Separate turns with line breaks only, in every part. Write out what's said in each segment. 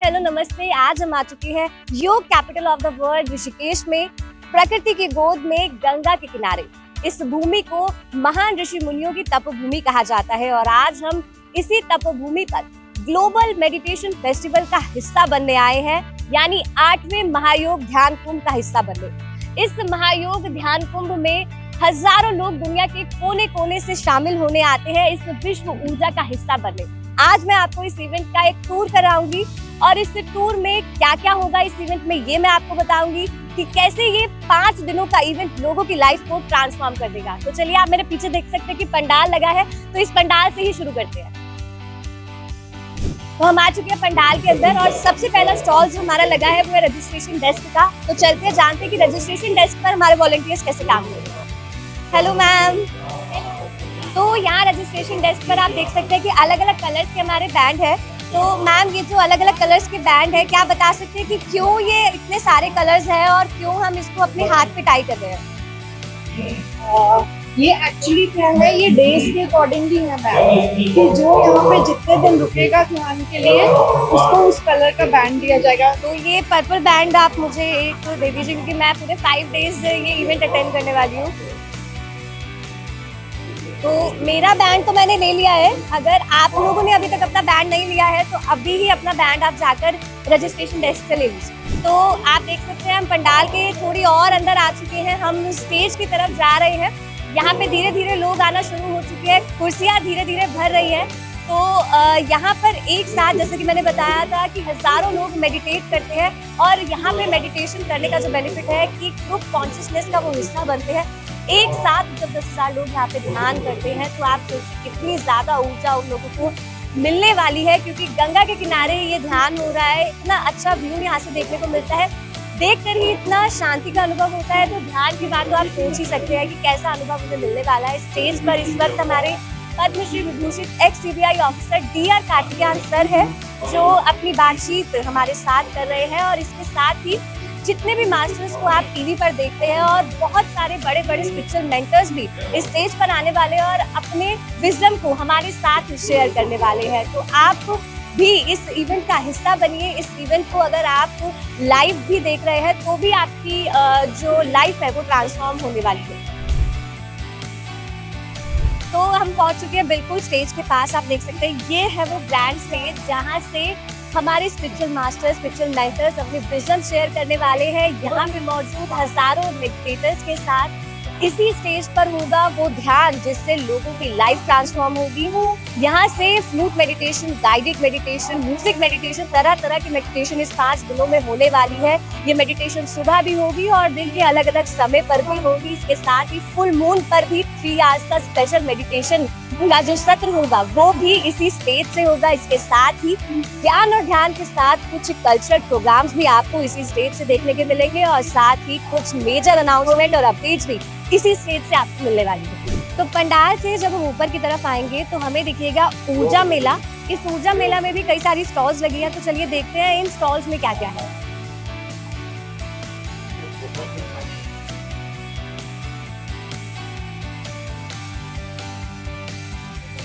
Hello नमस्ते। आज हम आ चुके हैं योग capital of the world Rishikesh में, प्रकृति की गोद में, गंगा के किनारे। इस भूमि को महान ऋषि मुनियों की तपोभूमि कहा जाता है और आज हम इसी तपोभूमि पर ग्लोबल मेडिटेशन फेस्टिवल का हिस्सा बनने आए हैं, यानी 8वें महायोग ध्यान कुंभ का हिस्सा बनने। इस महायोग ध्यान कुंभ में हजारों लोग दुनिया के कोने कोने से शामिल होने आते हैं इस विश्व ऊर्जा का हिस्सा बनने। आज मैं आपको इस इवेंट का एक टूर कराऊंगी और इस टूर में क्या क्या होगा इस इवेंट में ये मैं आपको बताऊंगी कि कैसे ये 5 दिनों का इवेंट लोगों की लाइफ को ट्रांसफॉर्म कर देगा। तो चलिए, आप मेरे पीछे देख सकते हैं कि पंडाल लगा है, तो इस पंडाल से ही शुरू करते हैं। तो हम आ चुके हैं पंडाल के अंदर और सबसे पहला स्टॉल जो हमारा लगा है वो है रजिस्ट्रेशन डेस्क का। तो चलते हैं, जानते हैं कि रजिस्ट्रेशन डेस्क पर हमारे वॉलंटियर्स कैसे काम करते हैं। Hello ma'am. तो यहाँ रजिस्ट्रेशन डेस्क पर आप देख सकते हैं कि अलग अलग कलर्स के हमारे बैंड है। तो मैम, ये जो अलग अलग कलर्स के बैंड है, क्या बता सकते हैं कि क्यों ये इतने सारे कलर्स हैं और क्यों हम इसको अपने हाथ पे टाई कर रहे हैं?
ये एक्चुअली क्या है, ये डेज के अकॉर्डिंगली है बैंड, कि जो यहाँ पे जितने दिन रुकेगा ध्यान के लिए उसको उस कलर का बैंड दिया जाएगा।
तो ये पर्पल बैंड आप मुझे एक दे दीजिए, क्योंकि मैं पूरे 5 डेज ये इवेंट अटेंड करने वाली हूँ। तो मेरा बैंड तो मैंने ले लिया है। अगर आप लोगों ने अभी तक अपना बैंड नहीं लिया है तो अभी ही अपना बैंड आप जाकर रजिस्ट्रेशन डेस्क से ले लीजिए। तो आप देख सकते हैं हम पंडाल के थोड़ी और अंदर आ चुके हैं, हम स्टेज की तरफ जा रहे हैं। यहाँ पे धीरे धीरे लोग आना शुरू हो चुके हैं, कुर्सियाँ धीरे धीरे भर रही हैं। तो यहाँ पर एक साथ, जैसे कि मैंने बताया था कि हजारों लोग मेडिटेट करते हैं और यहाँ पे मेडिटेशन करने का जो बेनिफिट है कि ग्रुप कॉन्शियसनेस का वो हिस्सा बनते हैं। एक साथ जब 10,000 लोग यहाँ पे ध्यान करते हैं तो आप सोचिए कितनी ज्यादा ऊर्जा उन लोगों को मिलने वाली है, क्योंकि गंगा के किनारे ये ध्यान हो रहा है। इतना अच्छा व्यू यहाँ से देखने को मिलता है, देखकर ही इतना शांति का अनुभव होता है। तो ध्यान की बात तो आप सोच ही सकते हैं कि कैसा अनुभव मुझे मिलने वाला है। स्टेज पर इस वक्त हमारे पद्मश्री विभूषित x CBI officer DR Karthikeyan sir है, जो अपनी बातचीत हमारे साथ कर रहे हैं। और इसके साथ ही जितने भी मास्टर्स को आप टीवी पर देखते हैं और बहुत सारे बड़े बड़े स्पिरिचुअल मेंटर्स भी इस स्टेज पर आने वाले हैं और अपने विजडम को हमारे साथ शेयर करने वाले हैं। तो आप भी इस इवेंट का हिस्सा बनिए। इस इवेंट को अगर आप लाइव भी देख रहे हैं तो भी आपकी जो लाइफ है वो ट्रांसफॉर्म होने वाली है। तो हम पहुंच चुके हैं बिल्कुल स्टेज के पास। आप देख सकते हैं ये है वो ग्रैंड स्टेज जहां से हमारे स्पिरिचुअल मास्टर्स, स्पिरिचुअल मेंटर्स अपने विजन शेयर करने वाले हैं। यहाँ पे मौजूद हजारों मेडिटेटर्स के साथ इसी स्टेज पर होगा वो ध्यान जिससे लोगों की लाइफ ट्रांसफॉर्म होगी। यहाँ से flute meditation, guided meditation, music meditation, तरह तरह की मेडिटेशन इस 5 दिनों में होने वाली है। ये मेडिटेशन सुबह भी होगी और दिन के अलग अलग समय पर भी होगी। इसके साथ ही फुल मून पर भी 3 आवर्स का स्पेशल मेडिटेशन का जो सत्र होगा वो भी इसी स्टेज से होगा। इसके साथ ही ज्ञान और ध्यान के साथ कुछ कल्चरल प्रोग्राम्स भी आपको इसी स्टेज से देखने के मिलेंगे और साथ ही कुछ मेजर अनाउंसमेंट और अपडेट्स भी इसी स्टेज से आपको मिलने वाली है। तो पंडाल से जब हम ऊपर की तरफ आएंगे तो हमें दिखेगा ऊर्जा मेला। इस ऊर्जा मेला में भी कई सारी स्टॉल्स लगी है। तो चलिए देखते हैं इन स्टॉल्स में क्या क्या है।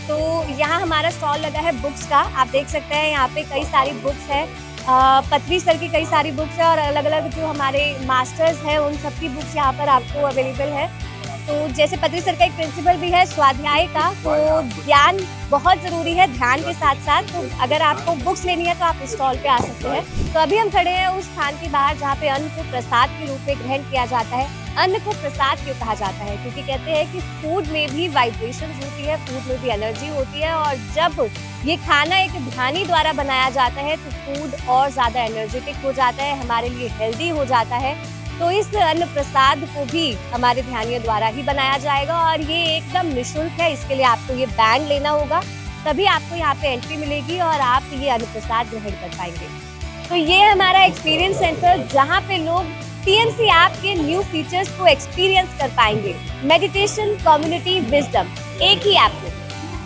तो यहाँ हमारा स्टॉल लगा है बुक्स का। आप देख सकते हैं यहाँ पे कई सारी बुक्स है। पत्री सर की कई सारी बुक्स है और अलग अलग जो हमारे मास्टर्स हैं उन सब की बुक्स यहाँ पर आपको अवेलेबल है। तो जैसे पत्री सर का एक प्रिंसिपल भी है स्वाध्याय का, तो ज्ञान बहुत ज़रूरी है ध्यान के साथ साथ। तो अगर आपको बुक्स लेनी है तो आप इस स्टॉल पे आ सकते हैं। तो अभी हम खड़े हैं उस स्थान के बाहर जहाँ पे अन्न को प्रसाद के रूप में ग्रहण किया जाता है। अन्न को प्रसाद क्यों कहा जाता है? क्योंकि कहते हैं कि फूड में भी वाइब्रेशंस होती है, फूड में भी एनर्जी होती है और जब ये खाना एक ध्यानी द्वारा बनाया जाता है तो फूड और ज़्यादा एनर्जेटिक हो जाता है, हमारे लिए हेल्दी हो जाता है। तो इस अन्न प्रसाद को भी हमारे ध्यानियों द्वारा ही बनाया जाएगा और ये एकदम निःशुल्क है। इसके लिए आपको ये बैंड लेना होगा, तभी आपको यहाँ पे एंट्री मिलेगी और आप ये अन्न प्रसाद ग्रहण कर पाएंगे। तो ये हमारा एक्सपीरियंस सेंटर जहाँ पे लोग TMC ऐप के न्यू फीचर्स को एक्सपीरियंस कर पाएंगे। मेडिटेशन, कम्युनिटी, विजडम, एक ही ऐप में।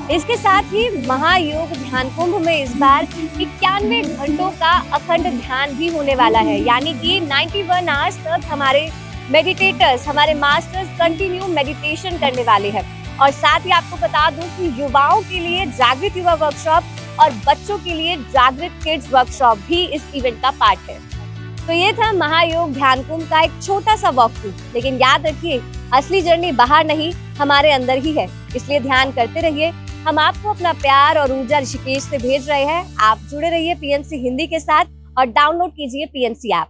इसके साथ ही महायोग ध्यान कुंभ में इस बार 91 घंटों का अखंड ध्यान भी होने वाला है, यानी कि 91 आवर्स तक हमारे मेडिटेटर्स, हमारे मास्टर्स कंटिन्यू मेडिटेशन करने वाले हैं। और साथ ही आपको बता दूं कि युवाओं के लिए जागृत युवा वर्कशॉप और बच्चों के लिए जागृत किड्स वर्कशॉप भी इस इवेंट का पार्ट है। तो ये था महायोग ध्यान कुंभ का एक छोटा सा वॉक थ्रू, लेकिन याद रखिए असली जर्नी बाहर नहीं हमारे अंदर ही है, इसलिए ध्यान करते रहिए। हम आपको अपना प्यार और ऊर्जा ऋषिकेश से भेज रहे हैं। आप जुड़े रहिए पीएनसी हिंदी के साथ और डाउनलोड कीजिए पीएनसी ऐप।